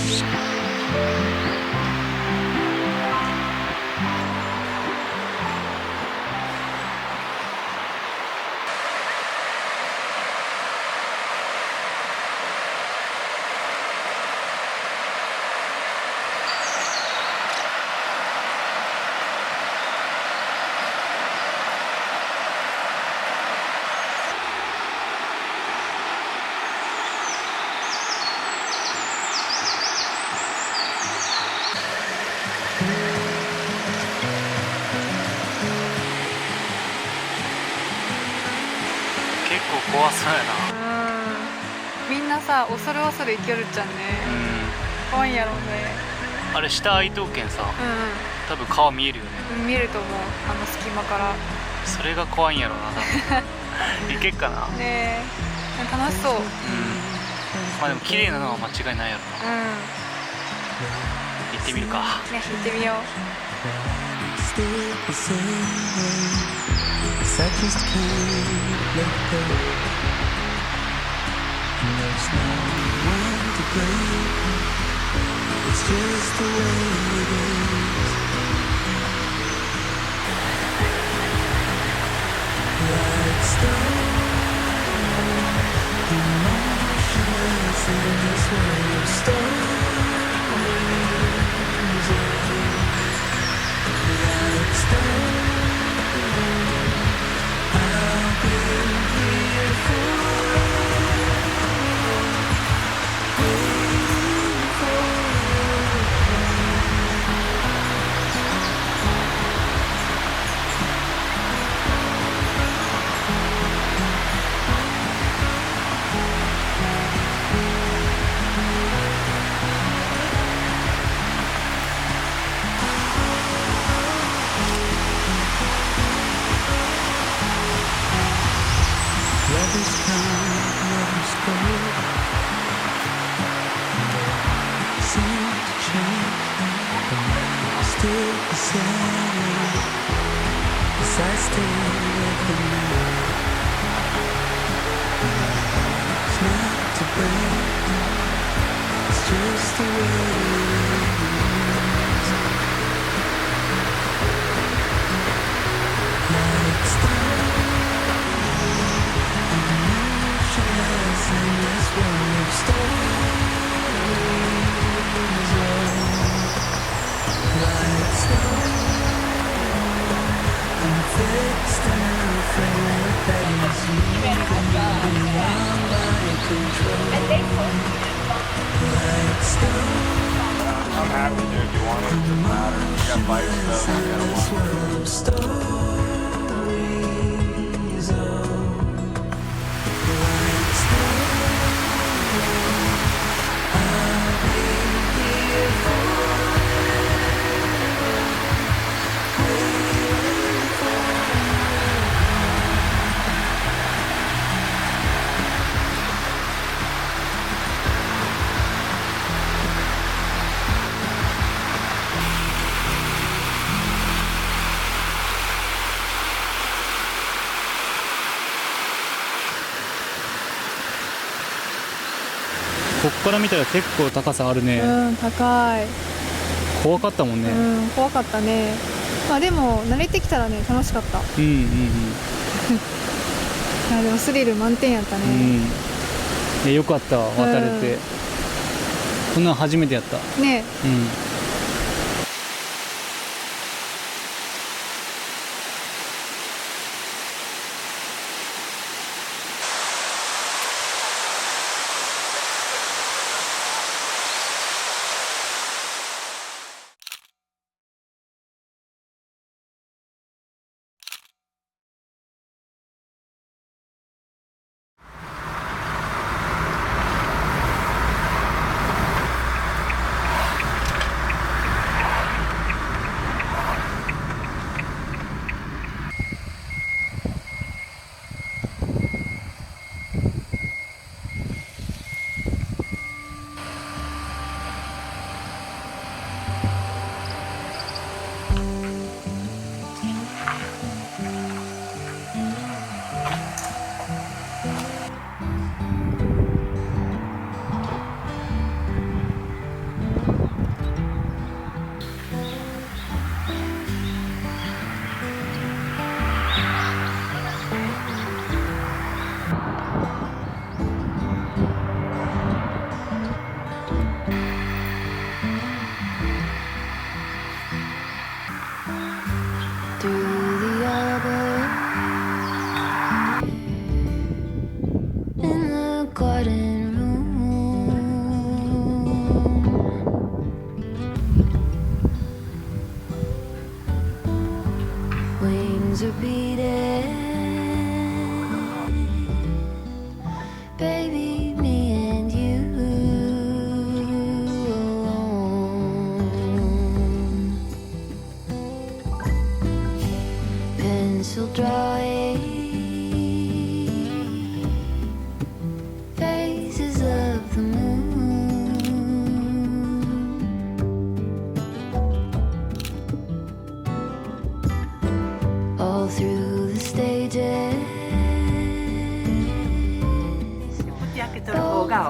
結構怖そうやな。みんなさ恐る恐る生きよるっちゃんね。怖いんやろうね。あれ下開いとうけんさ、多分川見えるよね。見えると思う、あの隙間から。それが怖いんやろうな多分。行けっかな。ねえ、楽しそう。まあでも綺麗なのは間違いないやろな。行ってみるか。ね、行ってみよう。I just can't let go. And there's no one to blame. It's just the way it is. Like stone, emotionless in this world of stories. Like stone. Love is kind, love is cold. Seem to change, but still the same. As I stay with the night, it's not to break. It's just the way it is. Like stars. In this world of stories, like stone, I'm fixed and I'm afraid that it's beyond my control. Like stone, I'm happy, dude. If you want it, it doesn't matter. You got bikes, stuff. You got this world of stories.こっから見たら結構高さあるね。高い。怖かったもんね。怖かったね。まあでも慣れてきたらね楽しかった。いやでもスリル満点やったね。よかったわ、渡れて。こんなん初めてやったね。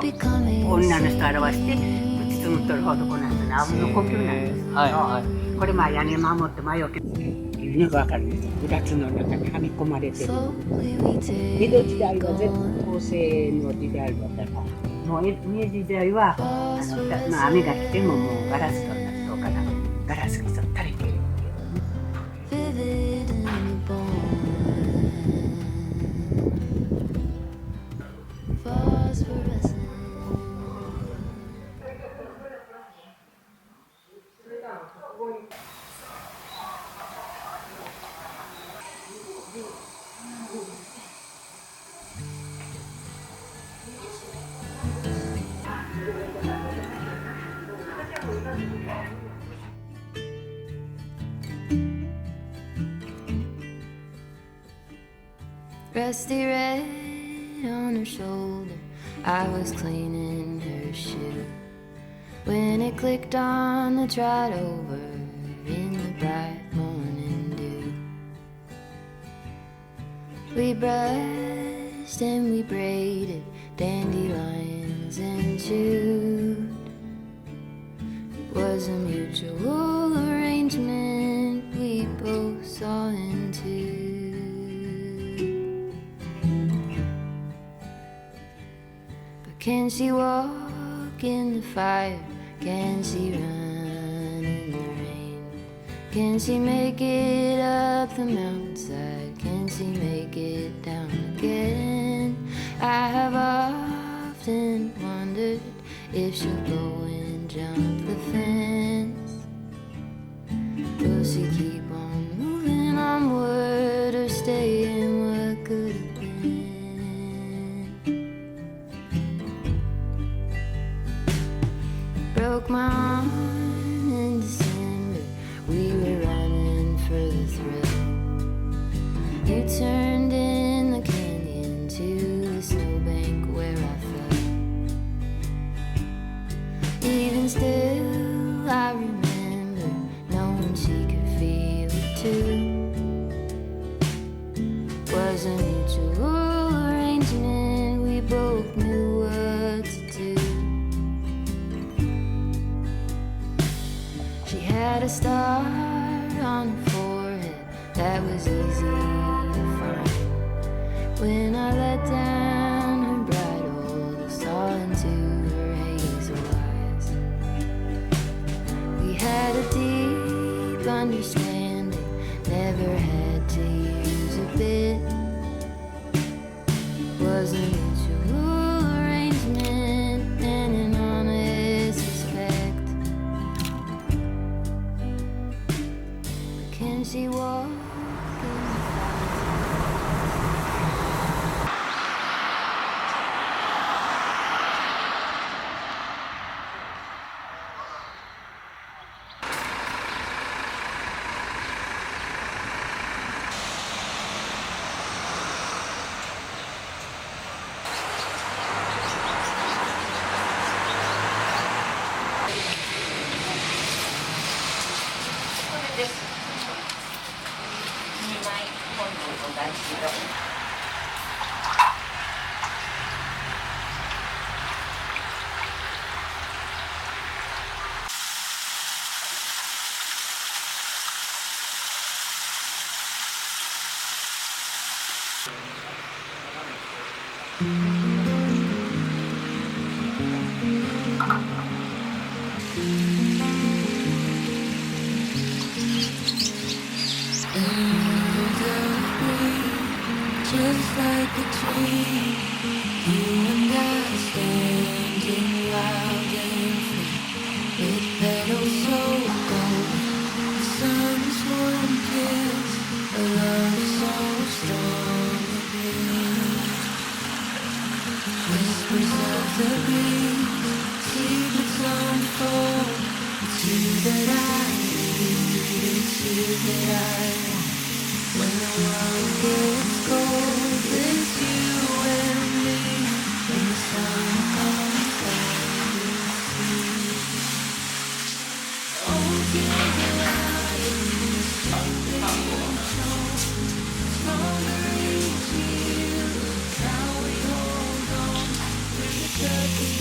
女の人を表して包むとるほどこなんですね。あうんの呼吸なんですけど、はいはいこれまあ屋根守って魔除けいうのが分かるんですよ。うだつの中にはみ込まれてる。江戸時代は全部構成の時代だったから、もう明治時代はまあ、雨が来てももうガラスとなどうかな、ガラスにそったりてるっていうね。Rusty red on her shoulder, I was cleaning her shoe when it clicked on the trot over in the bright morning dew. We brushed and we braided dandelions and chewed. It was a mutual arrangement we both saw into. Can she walk in the fire? Can she run in the rain? Can she make it up the mountainside? Can she make it down again? I have often wondered if she'll go and jump the fence. Will she keep on moving onward or stay in what could have been? Broke my arm in December. We were running for the thrill. You turned in the canyon to the snowbank where I fell. Even still, I remember knowing she could feel it too. Was a mutual arrangement. We both knew what to do. She had a star on her forehead that was easy to find. When I let down her bridle, saw into her hazel eyes. We had a deep understanding, never had to use a bit. Was a mutual arrangement and an honest respect. Can she walk in the fire? Just like a tree, you and I standing wild and free, with petals so cold, the sun's warm kiss, a love so strong again. Whispers of the breeze, secrets unfold. It's you that I need, it's you that I want. When the world gets cold, it's you and me. When the sun comes down, we'll see. Oh, together in this celebration, stronger each year. How we hold on to the touch.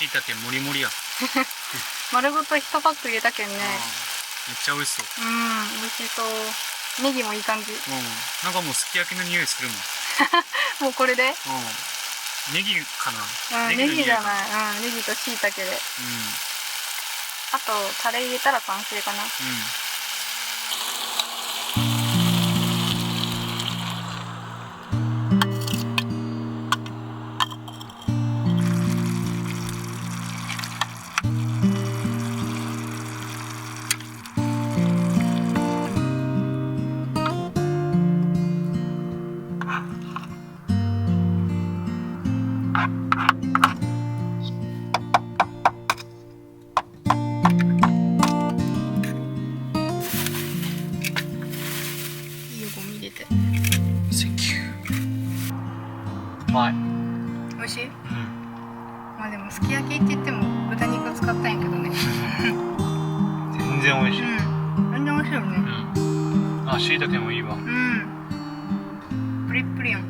しいたけもりもりや。丸ごと1パック入れたけんね。めっちゃ美味しそう。美味しそう。ネギもいい感じ。なんかもうすき焼きの匂いするもん。もうこれでネギかな。ネギじゃい。ない。ネギとしいたけで。あとタレ入れたら完成かな。いいよ、ゴミ入れて。センキュー。はい。美味しい？まあでもすき焼きって言っても豚肉を使ったんやけどね。全然美味しい。全然美味しいよね。あ、しいたけもいいわ。プリップリやん。